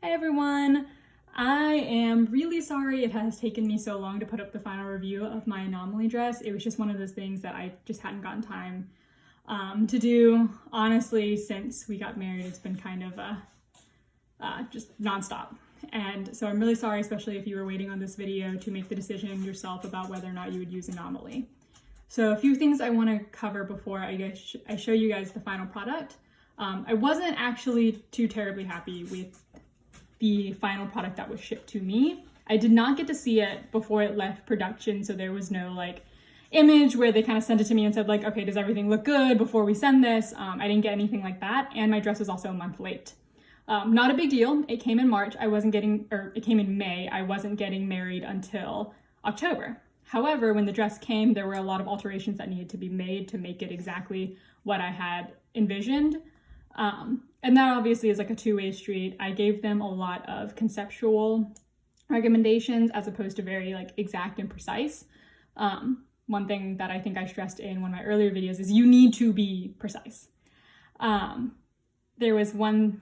Hi everyone! I am really sorry it has taken me so long to put up the final review of my Anomalie dress. It was just one of those things that I just hadn't gotten time to do. Honestly, since we got married, it's been kind of just nonstop. And so I'm really sorry, especially if you were waiting on this video to make the decision yourself about whether or not you would use Anomalie. So a few things I want to cover before I show you guys the final product. I wasn't actually too terribly happy with the final product that was shipped to me. I did not get to see it before it left production, so there was no like image where they kind of sent it to me and said like, okay, does everything look good before we send this? I didn't get anything like that, and my dress was also a month late. Not a big deal. It came in March. It came in May. I wasn't getting married until October. However, when the dress came, there were a lot of alterations that needed to be made to make it exactly what I had envisioned. And that obviously is like a two-way street. I gave them a lot of conceptual recommendations as opposed to very like exact and precise. One thing that I think I stressed in one of my earlier videos is you need to be precise. There was one,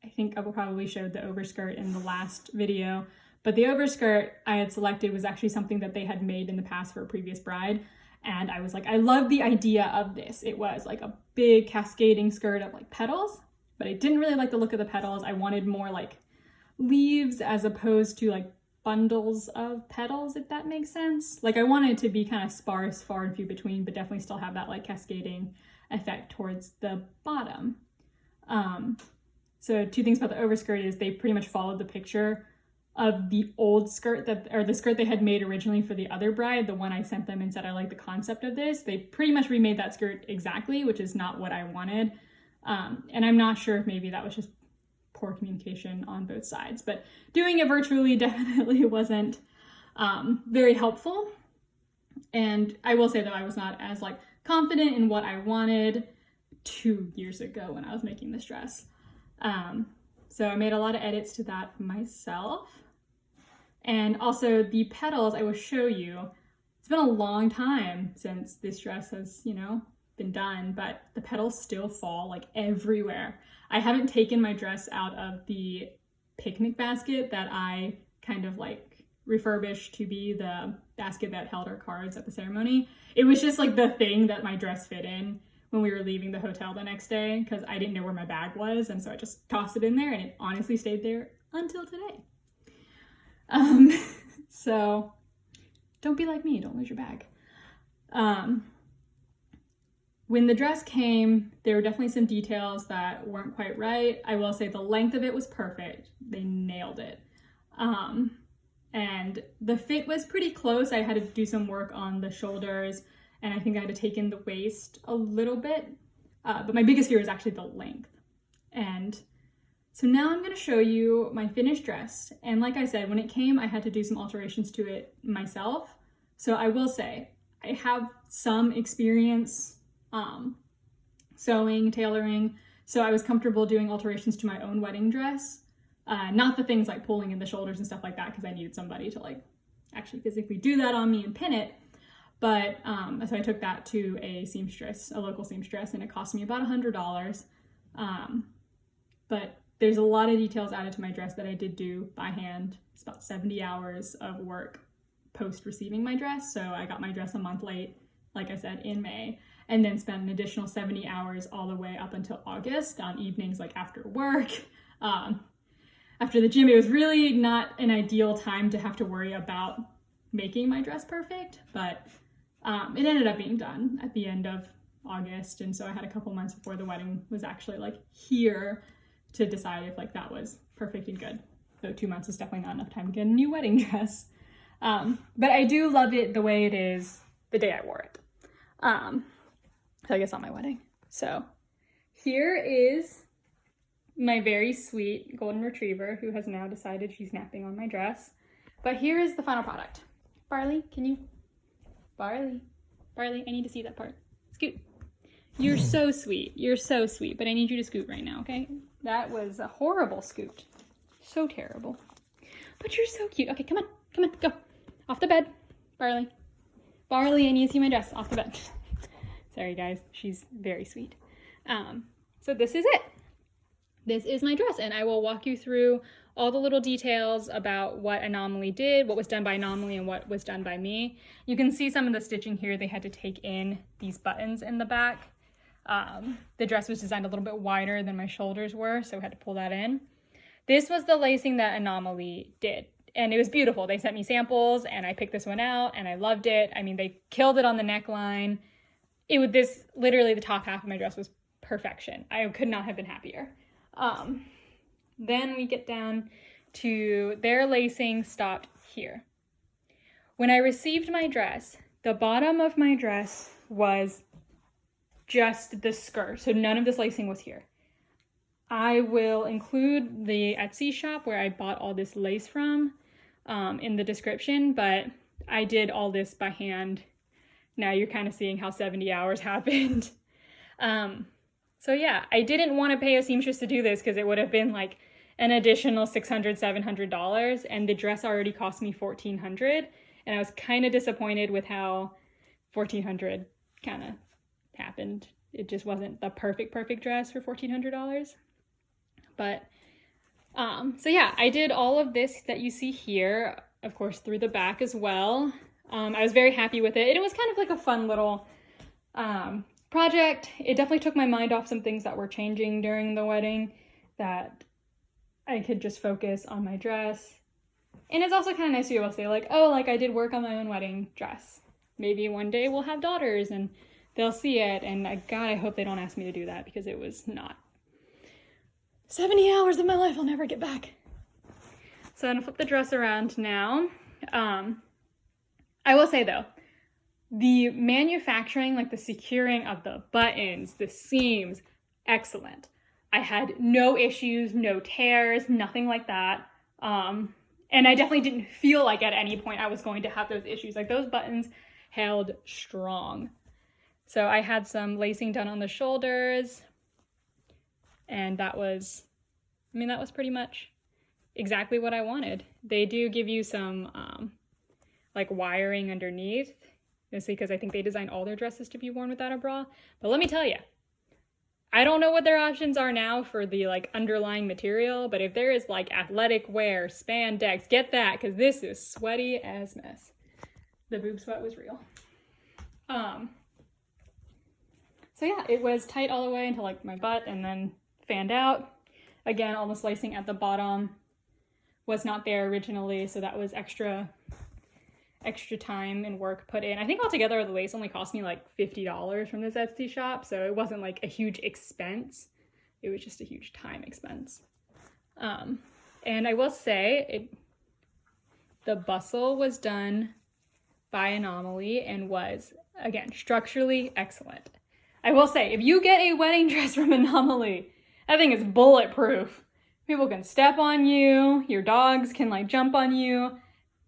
I think I probably showed the overskirt in the last video, but the overskirt I had selected was actually something that they had made in the past for a previous bride. And I was like, I love the idea of this. It was like a big cascading skirt of like petals, but I didn't really like the look of the petals. I wanted more like leaves as opposed to like bundles of petals, if that makes sense. Like I wanted it to be kind of sparse, far and few between, but definitely still have that like cascading effect towards the bottom. So two things about the overskirt is they pretty much followed the picture of the old skirt the skirt they had made originally for the other bride, the one I sent them and said I like the concept of this. They pretty much remade that skirt exactly, which is not what I wanted. And I'm not sure if maybe that was just poor communication on both sides, but doing it virtually definitely wasn't very helpful. And I will say that I was not as like confident in what I wanted 2 years ago when I was making this dress. So I made a lot of edits to that myself. And also the petals I will show you. It's been a long time since this dress has, been done, but the petals still fall like everywhere. I haven't taken my dress out of the picnic basket that I kind of like refurbished to be the basket that held our cards at the ceremony. It was just like the thing that my dress fit in when we were leaving the hotel the next day because I didn't know where my bag was, and so I just tossed it in there and it honestly stayed there until today. So don't be like me, don't lose your bag. When the dress came, there were definitely some details that weren't quite right. I will say the length of it was perfect. They nailed it. And the fit was pretty close. I had to do some work on the shoulders, and I think I had to take in the waist a little bit. But my biggest fear was actually the length. And so now I'm going to show you my finished dress. And like I said, when it came, I had to do some alterations to it myself. So I will say I have some experience sewing, tailoring. So I was comfortable doing alterations to my own wedding dress. Not the things like pulling in the shoulders and stuff like that, because I needed somebody to like actually physically do that on me and pin it. But so I took that to a seamstress, a local seamstress, and it cost me about $100. But there's a lot of details added to my dress that I did do by hand. It's about 70 hours of work post receiving my dress. So I got my dress a month late, like I said, in May, and then spent an additional 70 hours all the way up until August on evenings like after work. After the gym, it was really not an ideal time to have to worry about making my dress perfect, but it ended up being done at the end of August. And so I had a couple months before the wedding was actually like here to decide if like that was perfect and good. So 2 months is definitely not enough time to get a new wedding dress. But I do love it the way it is the day I wore it. So I guess on my wedding. So here is my very sweet golden retriever who has now decided she's napping on my dress. But here is the final product. Barley, Barley, I need to see that part. Scoot. You're so sweet. You're so sweet, but I need you to scoot right now, okay? That was a horrible scoot. So terrible. But you're so cute. Okay, come on, go. Off the bed, Barley. Barley, I need to see my dress. Off the bed. Sorry, guys. She's very sweet. So this is it. this is my dress, and I will walk you through all the little details about what Anomalie did, what was done by Anomalie, and what was done by me. You can see some of the stitching here. They had to take in these buttons in the back. The dress was designed a little bit wider than my shoulders were, so we had to pull that in. This was the lacing that Anomalie did, and it was beautiful. They sent me samples, and I picked this one out, and I loved it. I mean, they killed it on the neckline. Literally the top half of my dress was perfection. I could not have been happier. Then we get down to their lacing stopped here. When I received my dress, the bottom of my dress was just the skirt, so none of this lacing was here. I will include the Etsy shop where I bought all this lace from in the description, but I did all this by hand. Now you're kind of seeing how 70 hours happened. So yeah, I didn't want to pay a seamstress to do this because it would have been like an additional $600, $700, and the dress already cost me $1,400, and I was kind of disappointed with how $1,400 kind of happened. It just wasn't the perfect dress for $1,400. But so yeah, I did all of this that you see here, of course, through the back as well. I was very happy with it. It was kind of like a fun little project. It definitely took my mind off some things that were changing during the wedding, that I could just focus on my dress. And it's also kind of nice to be able to say like, oh, like I did work on my own wedding dress. Maybe one day we'll have daughters and they'll see it. And God, I hope they don't ask me to do that, because it was not 70 hours of my life I'll never get back. So I'm gonna flip the dress around now. I will say though, the manufacturing, like the securing of the buttons, the seams, excellent. I had no issues, no tears, nothing like that. And I definitely didn't feel like at any point I was going to have those issues. Like those buttons held strong. So I had some lacing done on the shoulders, and that was pretty much exactly what I wanted. They do give you some like wiring underneath, mostly because I think they designed all their dresses to be worn without a bra. But let me tell you, I don't know what their options are now for the like underlying material, but if there is like athletic wear, spandex, get that, because this is sweaty as mess. The boob sweat was real. So yeah, it was tight all the way until like my butt, and then fanned out. Again, all the slicing at the bottom was not there originally, so that was extra time and work put in. I think altogether the lace only cost me like $50 from this Etsy shop, so it wasn't like a huge expense. It was just a huge time expense. And I will say, the bustle was done by Anomalie and was, again, structurally excellent. I will say, if you get a wedding dress from Anomalie, that thing is bulletproof. People can step on you, your dogs can like jump on you,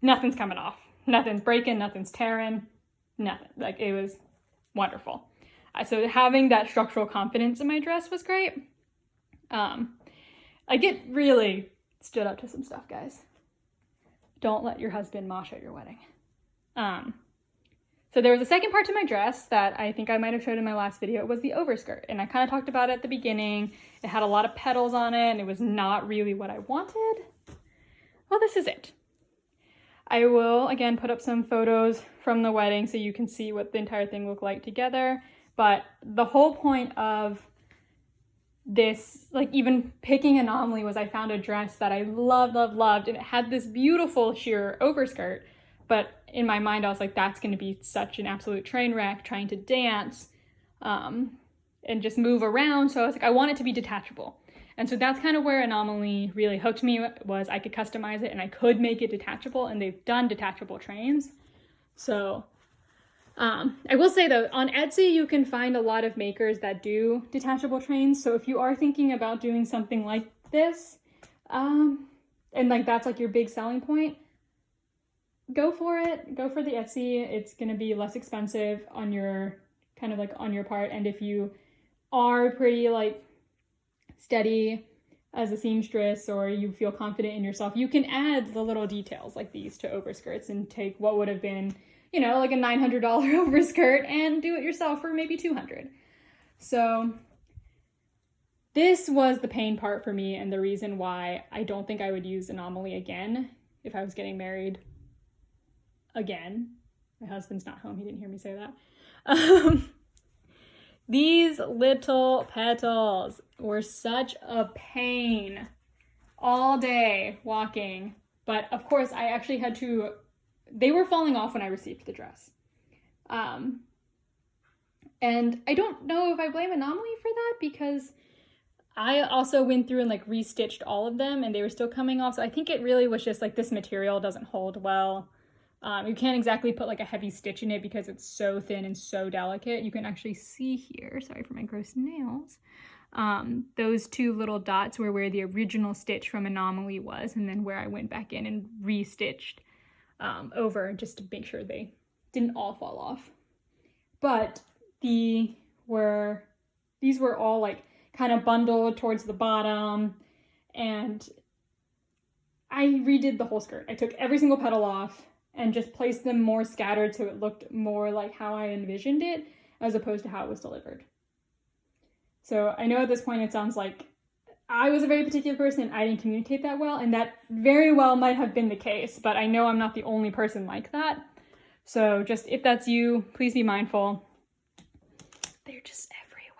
nothing's coming off. Nothing's breaking, nothing's tearing, nothing. Like, it was wonderful. So having that structural confidence in my dress was great. Like, it really stood up to some stuff, guys. Don't let your husband mosh at your wedding. So there was a second part to my dress that I think I might have showed in my last video. It was the overskirt, and I kind of talked about it at the beginning. It had a lot of petals on it, and it was not really what I wanted. Well, this is it. I will, again, put up some photos from the wedding so you can see what the entire thing looked like together. But the whole point of this, like even picking Anomalie, was I found a dress that I loved, and it had this beautiful sheer overskirt. But in my mind, I was like, that's going to be such an absolute train wreck trying to dance and just move around. So I was like, I want it to be detachable. And so that's kind of where Anomalie really hooked me, was I could customize it and I could make it detachable, and they've done detachable trains. So I will say though, on Etsy, you can find a lot of makers that do detachable trains. So if you are thinking about doing something like this, and like that's like your big selling point, go for it. Go for the Etsy. It's going to be less expensive on your kind of like on your part. And if you are pretty like steady as a seamstress, or you feel confident in yourself, you can add the little details like these to overskirts and take what would have been, you know, like a $900 overskirt and do it yourself for maybe $200. So This was the pain part for me and the reason why I don't think I would use Anomalie again if I was getting married again. My husband's not home. He didn't hear me say that. These little petals were such a pain all day walking. But of course, I actually had to, they were falling off when I received the dress. And I don't know if I blame Anomalie for that, because I also went through and like restitched all of them and they were still coming off. So I think it really was just like this material doesn't hold well. You can't exactly put like a heavy stitch in it because it's so thin and so delicate. You can actually see here, sorry for my gross nails, those two little dots were where the original stitch from Anomalie was, and then where I went back in and restitched over just to make sure they didn't all fall off. But these were all like kind of bundled towards the bottom, and I redid the whole skirt. I took every single petal off and just placed them more scattered so it looked more like how I envisioned it as opposed to how it was delivered. So I know at this point it sounds like I was a very particular person and I didn't communicate that well, and that very well might have been the case, but I know I'm not the only person like that. So just if that's you, please be mindful. They're just everywhere.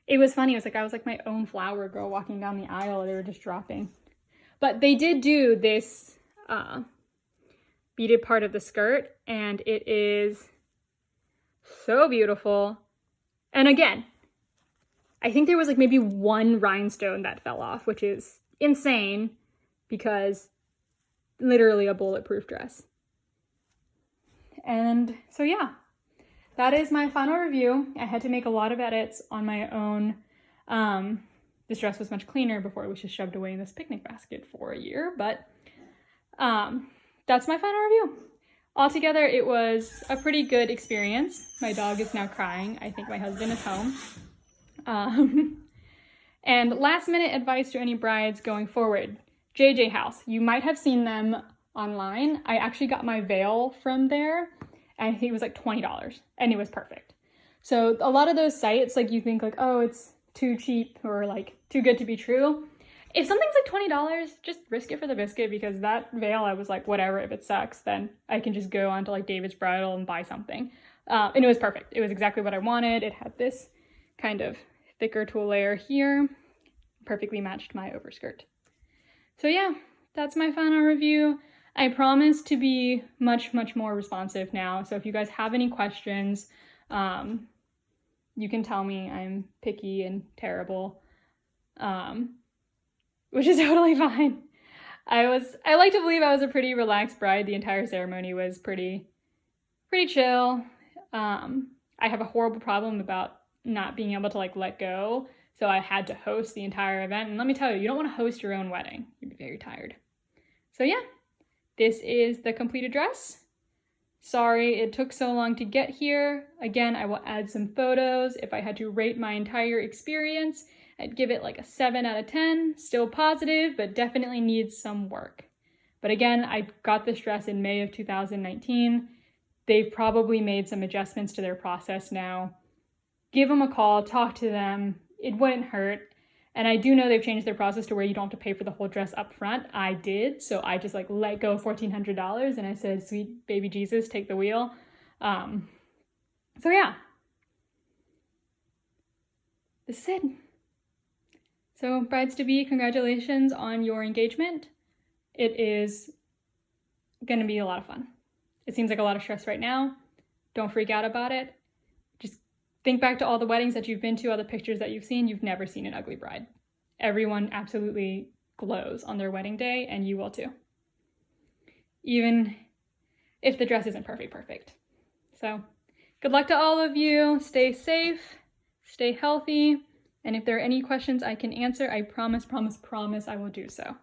It was funny. It was like I was like my own flower girl walking down the aisle. They were just dropping. But they did do this beaded part of the skirt, and it is so beautiful. And again, I think there was like maybe one rhinestone that fell off, which is insane because literally a bulletproof dress. And so yeah, that is my final review. I had to make a lot of edits on my own. This dress was much cleaner before it was just shoved away in this picnic basket for a year, but that's my final review. Altogether, it was a pretty good experience. My dog is now crying. I think my husband is home. And last minute advice to any brides going forward. JJ House, you might have seen them online. I actually got my veil from there, and I think it was like $20, and it was perfect. So a lot of those sites, like you think like, oh, it's too cheap or like too good to be true. If something's like $20, just risk it for the biscuit, because that veil, I was like, whatever, if it sucks, then I can just go onto like David's Bridal and buy something. And it was perfect. It was exactly what I wanted. It had this kind of thicker tulle layer here. Perfectly matched my overskirt. So yeah, that's my final review. I promise to be much, much more responsive now. So if you guys have any questions, you can tell me. I'm picky and terrible. Which is totally fine. I like to believe I was a pretty relaxed bride. The entire ceremony was pretty chill. I have a horrible problem about not being able to like let go. So I had to host the entire event. And let me tell you, you don't want to host your own wedding. You'd be very tired. So yeah, this is the completed dress. Sorry it took so long to get here. Again, I will add some photos. If I had to rate my entire experience, I'd give it like a 7 out of 10. Still positive, but definitely needs some work. But again, I got this dress in May of 2019. They've probably made some adjustments to their process now. Give them a call, talk to them. It wouldn't hurt. And I do know they've changed their process to where you don't have to pay for the whole dress up front. I did, so I just like let go $1,400 and I said, sweet baby Jesus, take the wheel. So yeah, this is it. So brides-to-be, congratulations on your engagement. It is gonna be a lot of fun. It seems like a lot of stress right now. Don't freak out about it. Just think back to all the weddings that you've been to, all the pictures that you've seen. You've never seen an ugly bride. Everyone absolutely glows on their wedding day, and you will too. Even if the dress isn't perfect. So good luck to all of you. Stay safe, stay healthy. And if there are any questions I can answer, I promise I will do so.